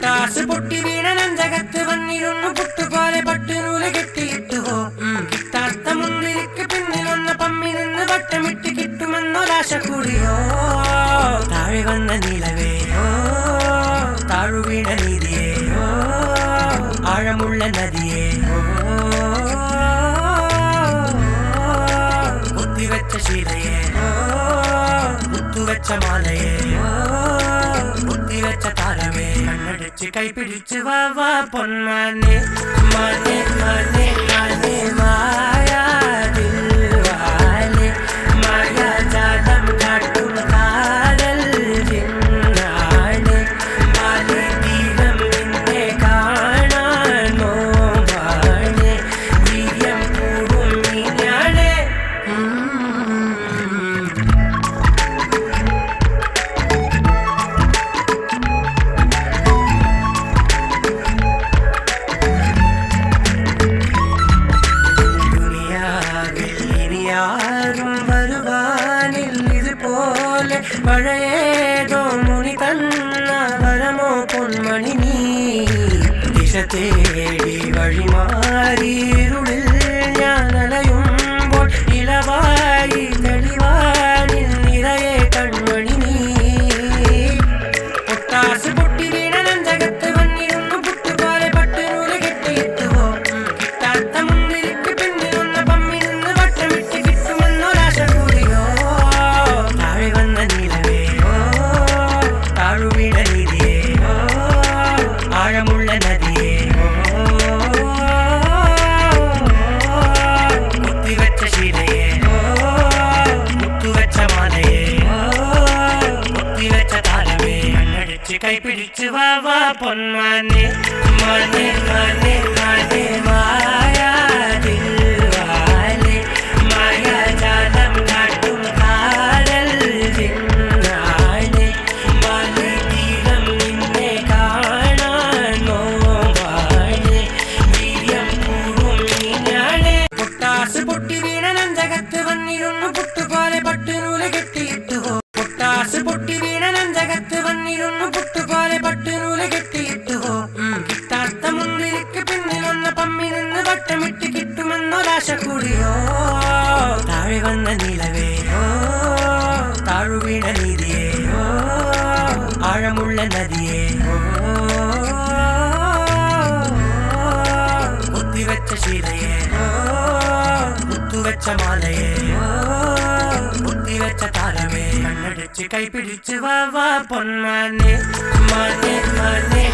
പൊട്ടാസ് പൊട്ടി വീണ നെഞ്ചകത്ത് വന്നിരുന്നു പുട്ടുപോലെ പട്ടുനൂല് കെട്ടിയിട്ടുവോ കിട്ടാത്ത മുന്തിരിക്ക് പിന്നിൽ വന്ന പമ്മി നിന്ന് വട്ടമിട്ട് കിട്ടുമെന്നൊരാശ കൂടിയോ താഴെ വന്ന നിലവേയോ താഴു വീണ നീതിയേയോ ആഴമുള്ള നദിയേയോ കുത്തിവെച്ച ശീലയേയോ കുത്തുവെച്ച മാലയേയോ കുത്തിവെച്ച താരമേ കണ്ണടിച്ച് കൈപിടിച്ച് വാ വാ പൊന്മാനെ മാനെ മാനെ മാനെ മായാതിൽവാലെ മായാജാലം കാട്ടും കാതൽ ജിന്നാനെ മാലി തീരം നിന്നെ കാണാൻ മോഹാനെ വീര്യം കൂടും നീയാണേ ും വരുവാനിൽ ഇതുപോലെ പഴയേതോ മുനി തന്ന വരമോ പൊന്മണി നീ ദിശ തേടി വഴിമാറിയിരുളിൽ ഞാൻ അലയുമ്പോൾ ഇളവായി തെളിവാനിൽ നിറയെ കൺമണി നീ പൊട്ടാസ് പൊട്ടി വീണ നെഞ്ചകത്ത് വന്നിരുന്നു പുട്ടുപോലെ പട്ടുനൂല് കെട്ടിയിട്ടുവോ കിട്ടാത്ത മുന്തിരിക്ക് പിന്നിൽ വന്ന പമ്മി നിന്ന് വട്ടമിട്ട് കിട്ടുമെന്നൊരാശ കൂടിയോ താഴെ വന്ന നിലവേയോ താഴു വീണ നീതിയേയോ ആഴമുള്ള നദിയേയോ കുത്തിവെച്ച ശീലയേയോ കുത്തുവെച്ച മാലയേയോ കുത്തിവെച്ച താരമേ കണ്ണടിച്ച് കൈപിടിച്ച് വാ വാ പൊന്മാനെ മാനെ മാനെ മാനെ മായാതിൽവാലെ മായാജാലം കാട്ടും കാതൽ ജിന്നാനെ മാലി തീരം നിന്നെ കാണാൻ മോഹാനെ വീര്യം കൂടും നീയാണേ പൊട്ടാസ് പൊട്ടി വീണ നെഞ്ചകത്ത് വന്നിരുന്നു പുട്ടുപോലെ പട്ടുനൂല് കെട്ടിയിട്ടുവോ പൊട്ടാസ് പൊട്ടി വീണ നെഞ്ചകത്ത് വന്നിരുന്നു പുട്ടുപോലെ പട്ടുനൂല് കെട്ടിയിട്ടുവോ കിട്ടാത്ത മുന്തിരിക്ക് പിന്നിൽ വന്ന പമ്മി നിന്ന് വട്ടമിട്ട് കിട്ടുമെന്നൊരാശ കൂടിയോ താഴെ വന്ന നിലവേയോ താഴു വീണ നീതിയേയോ ആഴമുള്ള നദിയേയോ കുത്തിവെച്ച ശീലയേയോ കുത്തുവെച്ച മാലയേയോ കുത്തിവെച്ച താരമേ കണ്ണടിച്ച് കൈപിടിച്ച് വാ വാ പൊന്മാനെ മാനെ മാനെ